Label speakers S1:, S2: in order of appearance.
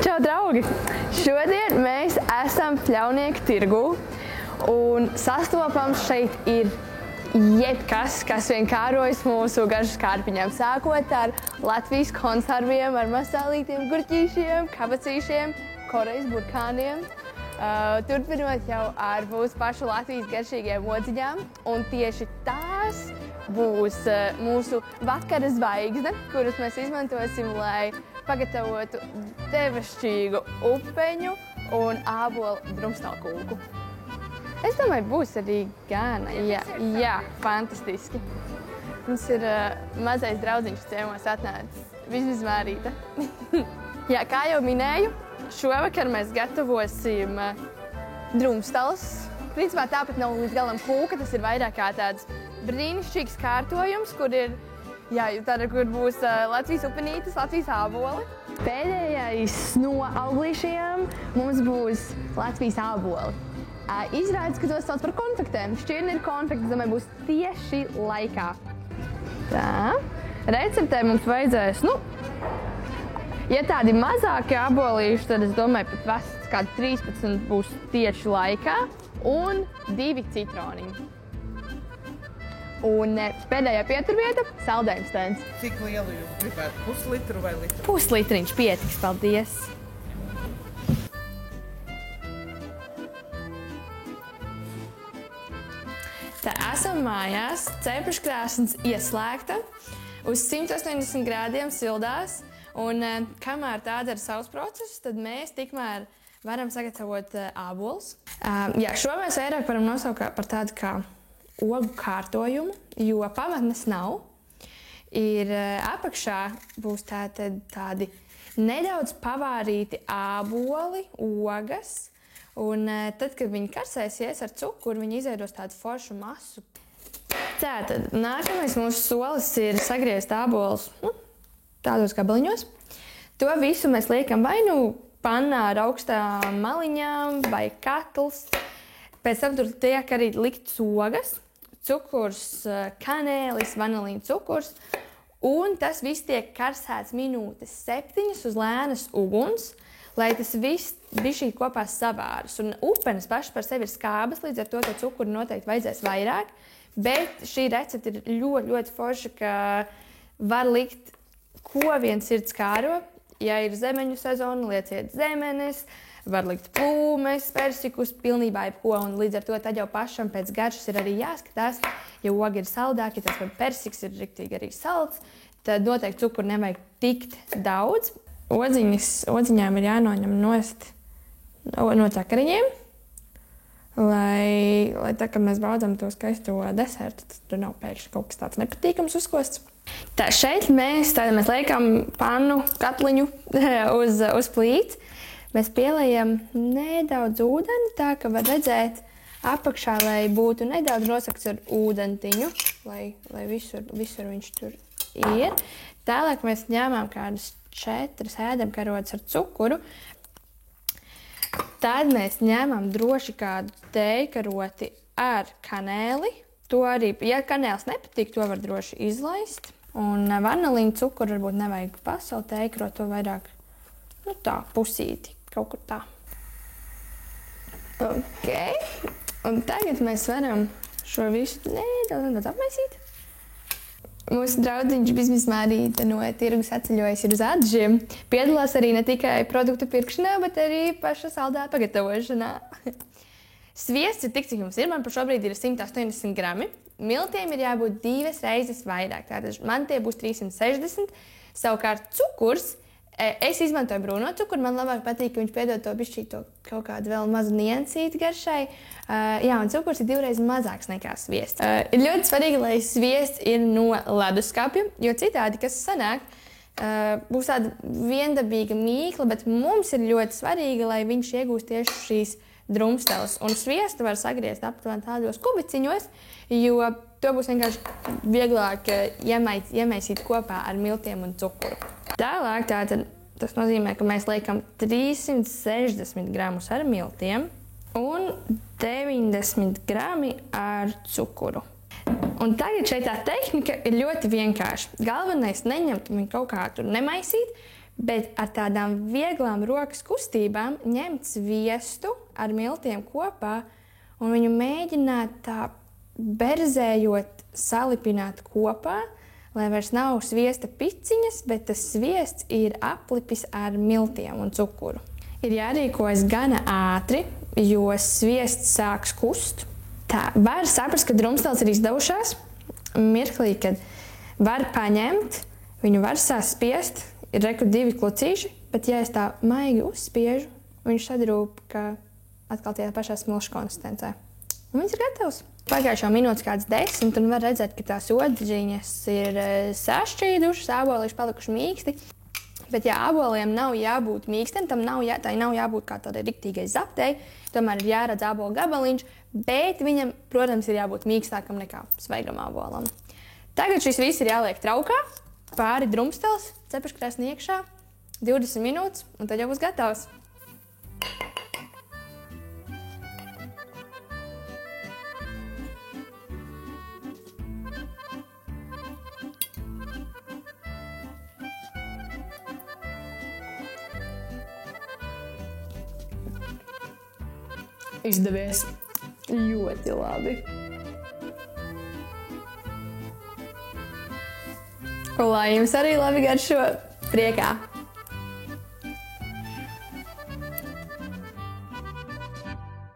S1: Čau, draugi! Šodien mēs esam Pļaunieku tirgū un sastopams šeit ir jebkas, kas vien kārojas mūsu garšas kārpiņām. Sākot ar Latvijas konserviem, ar masālītiem, gurķīšiem, kabacīšiem, Korejas burkāniem. Turpinot jau ar mūsu pašu Latvijas garšīgiem odziņām. Un tieši tās būs mūsu vakara zvaigzne, kurus mēs izmantosim, lai pagatavotu devašķīgu upeņu un ābolu drumstalkūku. Es domāju, būs arī gana. Jā, fantastiski. Mums ir mazais draudziņš ciemos atnācis, vismazmārīta. Jā, kā jau minēju, šovakar mēs gatavosim drumstalus. Principā tāpat nav līdz galam kūka, tas ir vairāk kā tāds brīnišķīgs kārtojums, kur ir kur būs Latvijas upenītes, Latvijas āboli. Pēdējais no auglīšiem mums būs Latvijas āboli. Izrādās, ka tos sauc par konfektēm. Šķirneru konfekti, domāju, būs tieši laikā. Tā. Receptē mums vajadzēs, ja tādi mazāki ābolīši, tad es domāju, pat vests kādi 13 būs tieši laikā un 2 citroniņi. Un pēdējā pieturvieta – saldējums tēns.
S2: Cik lielu jūs gribētu? Puslitru vai litru?
S1: Puslitriņš pietiks, paldies! Tā esam mājās, cepeškrāsns ieslēgta, uz 180 grādiem sildās, un kamēr tā dara savus procesus, tad mēs tikmēr varam sagatavot ābolus. Šo mēs vairāk varam nosaukt par tādu kā ogu kārtojumu, jo pamatnes nav. Apakšā būs tādi nedaudz pavārīti āboli, ogas, un tad, kad viņi karsēsies ar cukuru, viņi izveidos tādu foršu masu. Tātad nākamais mūsu solis ir sagriezt ābolus tādos gabaliņos. To visu mēs liekam vai pannā ar augstām maliņām vai katls. Pēc tam tur tiek arī liktas ogas, cukurs, kanēlis, vanilīna cukurs. Un tas viss tiek karsēts minūtes 7 uz lēnas uguns, lai tas viss bišķīt kopā savāras. Un upenes pašas par sevi ir skābas, līdz ar to cukuru noteikti vajadzēs vairāk. Bet šī recepte ir ļoti, ļoti forša, ka var likt, ko vien sirds kāro. Ja ir zemeņu sezona, lieciet zemenes, var likt plūmes, persikus, pilnībā jebko. Un līdz ar to tad jau pašam pēc garšas ir arī jāskatās. Ja oga ir saldāka, ja tas persiks ir riktīgi arī salds, tad noteikti cukuru nevajag tikt daudz. Odziņām ir jānoņem nost no cakariņiem, lai tā, kad mēs baudām to skaisto desertu, tad tur nav pēkšņi kaut kas tāds nepatīkams uzkosts. Tā šeit mēs liekam pannu, katliņu uz plīts. Mēs pieliejam nedaudz ūdeni, tā ka var redzēt apakšā, lai būtu nedaudz nosakts ar ūdentiņu, lai visur viņš tur ir. Tālāk mēs ņēmām kādus 4 ēdamkarotes ar cukuru. Tad mēs ņēmām droši kādu tējkaroti ar kanēli. To arī, ja kanēls nepatīk, to var droši izlaist. Un vanilīnu cukuru varbūt nevajag pasaukt tējkarot, to vairāk, tā, pusīti, kaut kur tā. Ok. Un tagad mēs varam šo visu nedaudz apmaisīt. Mūsu draudziņš Bizmizmārīta no tirgus atceļojas uz Atžiem. Piedalās arī ne tikai produktu pirkšanā, bet arī paša saldā pagatavošanā. Sviests ir tik, cik jums ir. Man par šobrīd ir 180 grami. Miltiem ir jābūt 2 reizes vairāk. Tātad man tie būs 360. Savukārt cukurs, es izmantoju brūno cukuru. Man labāk patīk, ka viņš piedod to bišķīto kaut kādu vēl mazu niansīti garšai. Un cukurs ir 2 reizes mazāks nekā sviests. Ir ļoti svarīgi, lai sviests ir no leduskapja, jo citādi, kas sanāk, būs tāda viendabīga mīkla, bet mums ir ļoti svarīgi, lai viņš iegūst tieši šīs drumsteles. Un sviestu var sagriezt aptuveni tādos kubiciņos, jo to būs vienkārši vieglāk iemaisīt kopā ar miltiem un cukuru. Tālāk tas nozīmē, ka mēs liekam 360 gramus ar miltiem un 90 grami ar cukuru. Un tagad šeit tā tehnika ir ļoti vienkārša. Galvenais neņemt viņu kaut kā tur nemaisīt, Bet ar tādām vieglām rokas kustībām ņemt sviestu ar miltiem kopā un viņu mēģināt tā berzējot salipināt kopā, lai vairs nav sviesta piciņas, bet tas sviests ir aplipis ar miltiem un cukuru. Ir jārīkojas gana ātri, jo sviests sāks kust. Tā var saprast, ka drumstēls ir izdevušās. Mirklī, kad var paņemt, viņu var saspiest, ir reku 2 klucīši, bet ja es tā maigi uzspiežu, viņš sadrūp, ka atkal tajā pašā smilšu konsistencē. Un viņš ir gatavs. Pagājušo minūtes kāds 10, un var redzēt, ka tās odziņas ir sašķīdušas, ābolīši palikuši mīksti. Bet ja āboliem nav jābūt mīkstiem, tai nav jābūt kā tādai riktīgai zaptei, tomēr ir jāredz ābolu gabaliņš, bet viņam, protams, ir jābūt mīkstākam nekā svaigam ābolam. Tagad šis viss ir jāliek traukā, pāri drumstels, cepeškrēsni iekšā, 20 minūtes, un tad jau būs gatavs. Izdevies ļoti labi. Lai jums arī labi garšo, priekā!